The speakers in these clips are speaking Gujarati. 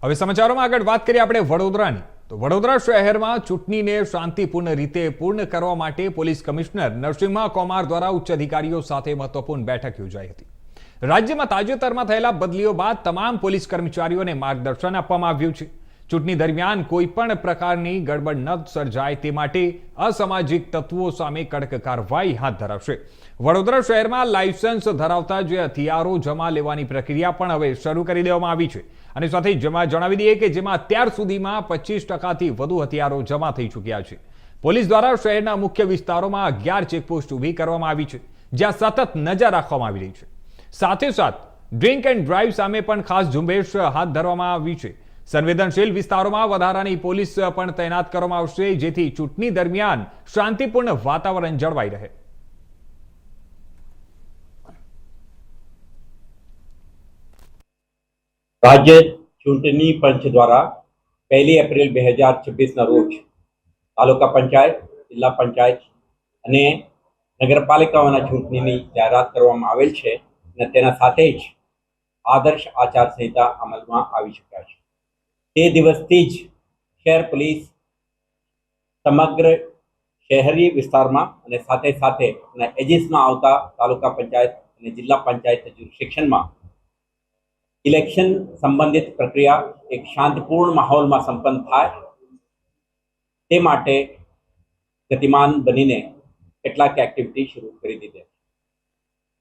હવે સમાચારોમાં આગળ વાત કરીએ આપણે વડોદરાની તો વડોદરા શહેરમાં ચૂંટણીને શાંતિપૂર્ણ રીતે પૂર્ણ કરવા માટે પોલીસ કમિશનર નરસિમ્હા કૌમાર દ્વારા ઉચ્ચ અધિકારીઓ સાથે મહત્વપૂર્ણ બેઠક યોજાઈ હતી। રાજ્યમાં તાજેતરમાં થયેલા બદલીઓ બાદ તમામ પોલીસ કર્મચારીઓને માર્ગદર્શન આપવામાં આવ્યું છે। ચૂંટણી દરમિયાન કોઈ પણ પ્રકારની ગડબડ ન સર્જાય તે માટે અસામાજિક તત્વો સામે કડક કાર્યવાહી હાથ ધરાશે। વડોદરા શહેરમાં લાયસન્સ ધરાવતા જે હથિયારો જમા લેવાની પ્રક્રિયા પણ હવે શરૂ કરી દેવામાં આવી છે અને સાથે જણાવી દઈએ કે જેમાં અત્યાર સુધીમાં 25% વધુ હથિયારો જમા થઈ ચૂક્યા છે। પોલીસ દ્વારા શહેરના મુખ્ય વિસ્તારોમાં 11 ચેકપોસ્ટ ઊભી કરવામાં આવી છે જ્યાં સતત નજર રાખવામાં આવી રહી છે। સાથે સાથ ડ્રિંક એન્ડ ડ્રાઈવ સામે પણ ખાસ ઝુંબેશ હાથ ધરવામાં આવી છે। સંવેદનશીલ વિસ્તારોમાં વધારાની પોલીસ પણ તૈનાત કરવામાં આવશે જેથી ચૂંટણી દરમિયાન શાંતિપૂર્ણ વાતાવરણ જળવાઈ રહે। राज्य चूंटनी पंच द्वारा 1 एप्रिल 2026 रोज तालुका पंचायत, जिला पंचायत અને નગરપાલિકાઓના ચૂંટણીની જાહેરાત કરવામાં આવેલ છે અને તેના સાથે જ આદર્શ આચાર સંહિતા અમલમાં આવી ચૂક્યા છે। તે દિવસથી જ શહેર પોલીસ સમગ્ર શહેરી વિસ્તારમાં અને સાથે સાથે એજીસમાં આવતા તાલુકા પંચાયત અને જિલ્લા પંચાયત જ્યુરિસ્ડિક્શનમાં ઇલેક્શન સંબંધિત પ્રક્રિયા એક શાંતિપૂર્ણ માહોલમાં સંપન્ન થાય તે માટે ગતિમાન બનીને કેટલાક એક્ટિવિટી શરૂ કરી દીધી।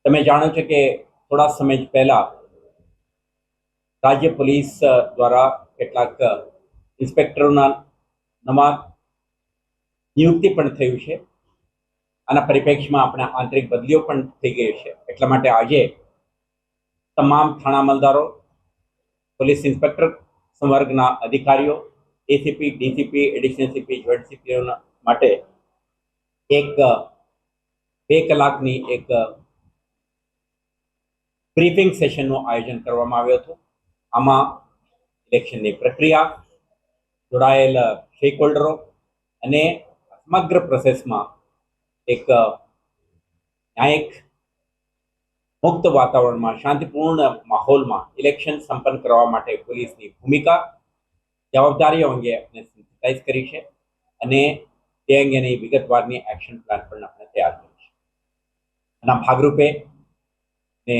તમે જાણો છો કે થોડા સમય પહેલા રાજ્ય પોલીસ દ્વારા કેટલાક ઇન્સ્પેક્ટરોના નવા નિયુક્તિ પણ થયું છે। આના પરિપ્રેક્ષમાં આપણે આંતરિક બદલીઓ પણ થઈ ગઈ છે। એટલા માટે આજે તમામ થાણા અમલદારો, પોલીસ ઇન્સ્પેક્ટર સંવર્ગના અધિકારીઓ, ACP, DCP, additional CP, joint CPO માટે એક 2 કલાકની એક બ્રીફિંગ સેશનનું આયોજન કરવામાં આવ્યું હતું। આમાં ઇલેક્શનની પ્રક્રિયા, જોડાયેલ સ્ટેકહોલ્ડરો અને સમગ્ર પ્રોસેસમાં એક ન્યાયિક મુક્ત વાતાવરણમાં શાંતિપૂર્ણ માહોલમાં ઇલેક્શન સંપન્ન કરવા માટે પોલીસની ભૂમિકા, જવાબદારીઓ અંગે આપણે સેન્સિટાઇઝ કરી છે અને તે અંગેની વિગતવારની એક્શન પ્લાન પણ આપણે તૈયાર કર્યું છે। આના ભાગરૂપે ને